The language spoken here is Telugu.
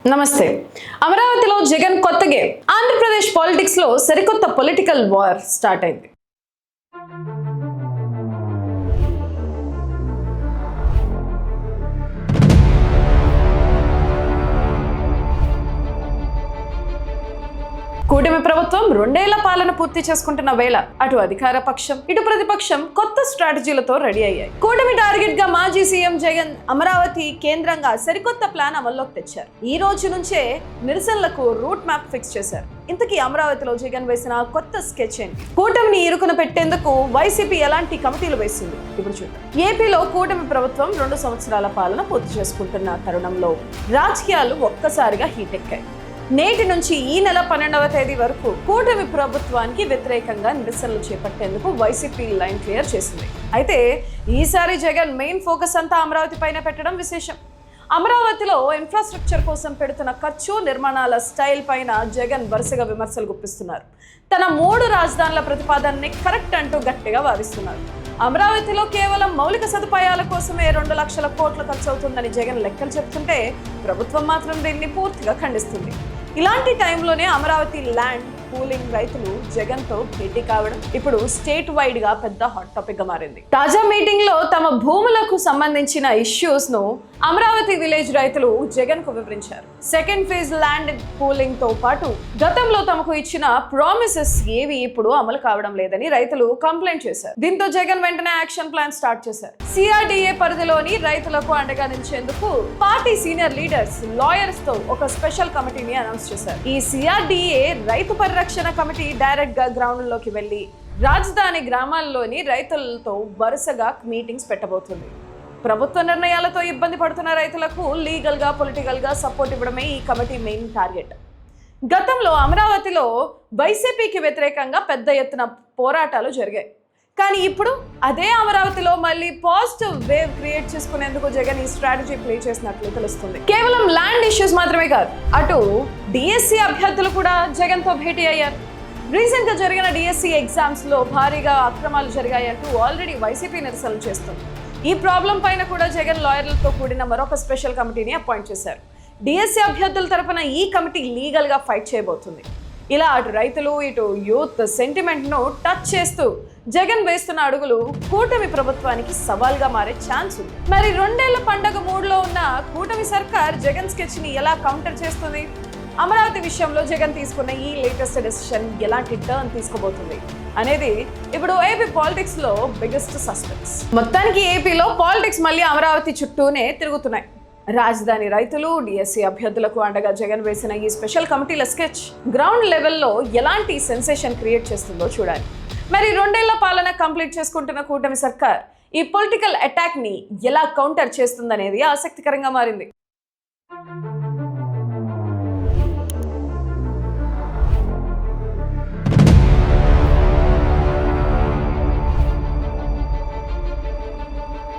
నమస్తే. అమరావతిలో జగన్ కొత్త గేమ్. ఆంధ్రప్రదేశ్ పాలిటిక్స్ లో సరికొత్త పొలిటికల్ వార్ స్టార్ట్ అయింది. కూటమి ప్రభుత్వం 2 ఏళ్ల పాలన పూర్తి చేసుకుంటున్న వేళ అటు అధికార పక్షం ఇటు ప్రతిపక్షం కొత్త స్ట్రాటజీలతో రెడీ అయ్యాయి. కూటమి టార్గెట్ గా మాజీ సీఎం జగన్ అమరావతి కేంద్రంగా సరికొత్త ప్లాన్ అమల్లోకి తెచ్చారు. ఈ రోజు నుంచే నిరసనలకు రూట్ మ్యాప్ ఫిక్స్ చేశారు. ఇంతకీ అమరావతిలో జగన్ వేసిన కొత్త స్కెచ్ ఏంటి? కూటమిని ఇరుకున పెట్టేందుకు వైసీపీ ఎలాంటి కమిటీలు వేసింది ఇప్పుడు చూద్దాం. ఏపీలో కూటమి ప్రభుత్వం 2 సంవత్సరాల పాలన పూర్తి చేసుకుంటున్న తరుణంలో రాజకీయాలు ఒక్కసారిగా హీట్ ఎక్కాయి. నేటి నుంచి ఈ నెల 12వ తేదీ వరకు కూటమి ప్రభుత్వానికి వ్యతిరేకంగా నిరసనలు చేపట్టేందుకు వైసీపీ లైన్ క్లియర్ చేసింది. అయితే ఈసారి జగన్ మెయిన్ ఫోకస్ అంతా అమరావతి పైన పెట్టడం విశేషం. అమరావతిలో ఇన్ఫ్రాస్ట్రక్చర్ కోసం పెడుతున్న ఖర్చు, నిర్మాణాల స్టైల్ పైన జగన్ వరుసగా విమర్శలు గుప్పిస్తున్నారు. తన 3 రాజధానుల ప్రతిపాదనని కరెక్ట్ అంటూ గట్టిగా వాదిస్తున్నారు. అమరావతిలో కేవలం మౌలిక సదుపాయాల కోసమే 2 లక్షల కోట్లు ఖర్చు అవుతుందని జగన్ లెక్కలు చెప్తుంటే ప్రభుత్వం మాత్రం దీన్ని పూర్తిగా ఖండిస్తుంది. ఇలాంటి టైంలోనే అమరావతి ల్యాండ్ పూలింగ్ రైతులు జగన్ తో భేటీ కావడం ఇప్పుడు స్టేట్ వైడ్ గా పెద్ద హాట్ టాపిక్ గా మారింది. తాజా మీటింగ్ లో తమ భూములకు సంబంధించిన ఇష్యూస్ ను అమరావతి విలేజ్ రైతులు జగన్ కు వివరించారు. సెకండ్ ఫేజ్ ల్యాండ్ పూలింగ్ తో పాటు గతంలో తమకు ఇచ్చిన ప్రామిసెస్ ఏవి ఇప్పుడు అమలు కావడం లేదని రైతులు కంప్లైంట్ చేశారు. దీంతో జగన్ వెంటనే యాక్షన్ ప్లాన్ స్టార్ట్ చేశారు. సిఆర్డీఏ పరిధిలోని రైతులకు అండగా నిలిచేందుకు పార్టీ సీనియర్ లీడర్స్, లాయర్స్ తో ఒక స్పెషల్ కమిటీని అనౌన్స్ చేశారు. ఈ సిఆర్డీఏ రైతు పరిరక్షణ కమిటీ డైరెక్ట్ గా గ్రౌండ్ లోకి వెళ్లి రాజధాని గ్రామాల్లోని రైతులతో వరుసగా మీటింగ్స్ పెట్టబోతుంది. ప్రభుత్వ నిర్ణయాలతో ఇబ్బంది పడుతున్న రైతులకు లీగల్ గా, పొలిటికల్ గా సపోర్ట్ ఇవ్వడమే ఈ కమిటీ మెయిన్ టార్గెట్. గతంలో అమరావతిలో వైసీపీకి వ్యతిరేకంగా పెద్ద ఎత్తున పోరాటాలు జరిగాయి. కానీ ఇప్పుడు అదే అమరావతిలో మళ్ళీ పాజిటివ్ వేవ్ క్రియేట్ చేసుకునేందుకు జగన్ ఈ స్ట్రాటజీ ప్లే చేసినట్లు తెలుస్తుంది. కేవలం ల్యాండ్ ఇష్యూస్ మాత్రమే కాదు, అటు డిఎస్సి అభ్యర్థులు కూడా జగన్ తో భేటీ అయ్యారు. రీసెంట్ గా జరిగిన డిఎస్సి ఎగ్జామ్స్ లో భారీగా అక్రమాలు జరిగాయంటూ ఆల్రెడీ వైసీపీ నిరసనలు చేస్తుంది. ఈ ప్రాబ్లం పైన కూడా జగన్ లాయర్లతో కూడిన మరొక స్పెషల్ కమిటీని అపాయింట్ చేశారు. డిఎస్సి అభ్యర్థుల తరపున ఈ కమిటీ లీగల్ గా ఫైట్ చేయబోతుంది. ఇలా అటు రైతులు ఇటు యూత్ సెంటిమెంట్ ను టచ్ చేస్తూ జగన్ వేస్తున్న అడుగులు కూటమి ప్రభుత్వానికి సవాల్గా మారే ఛాన్స్ ఉంది. మరి 2 ఏళ్ల పండగ మూడ్లో ఉన్న కూటమి సర్కార్ జగన్ స్కెచ్ ని ఎలా కౌంటర్ చేస్తుంది? అమరావతి విషయంలో జగన్ తీసుకున్న ఈ లేటెస్ట్ డెసిషన్ ఎలాంటి టర్న్ తీసుకోబోతుంది అనేది ఇప్పుడు ఏపీ పాలిటిక్స్ లో బిగ్గెస్ట్ సస్పెన్స్. మొత్తానికి ఏపీలో పాలిటిక్స్ మళ్ళీ అమరావతి చుట్టూనే తిరుగుతున్నాయి. రాజధాని రైతులు, డిఎస్సి అభ్యర్థులకు అండగా జగన్ వేసిన ఈ స్పెషల్ కమిటీల స్కెచ్ గ్రౌండ్ లెవెల్లో ఎలాంటి సెన్సేషన్ క్రియేట్ చేస్తుందో చూడాలి. మరి 2 ఏళ్ల పాలన కంప్లీట్ చేసుకుంటున్న కూటమి సర్కార్ ఈ పొలిటికల్ అటాక్ ని ఎలా కౌంటర్ చేస్తుందనేది ఆసక్తికరంగా మారింది.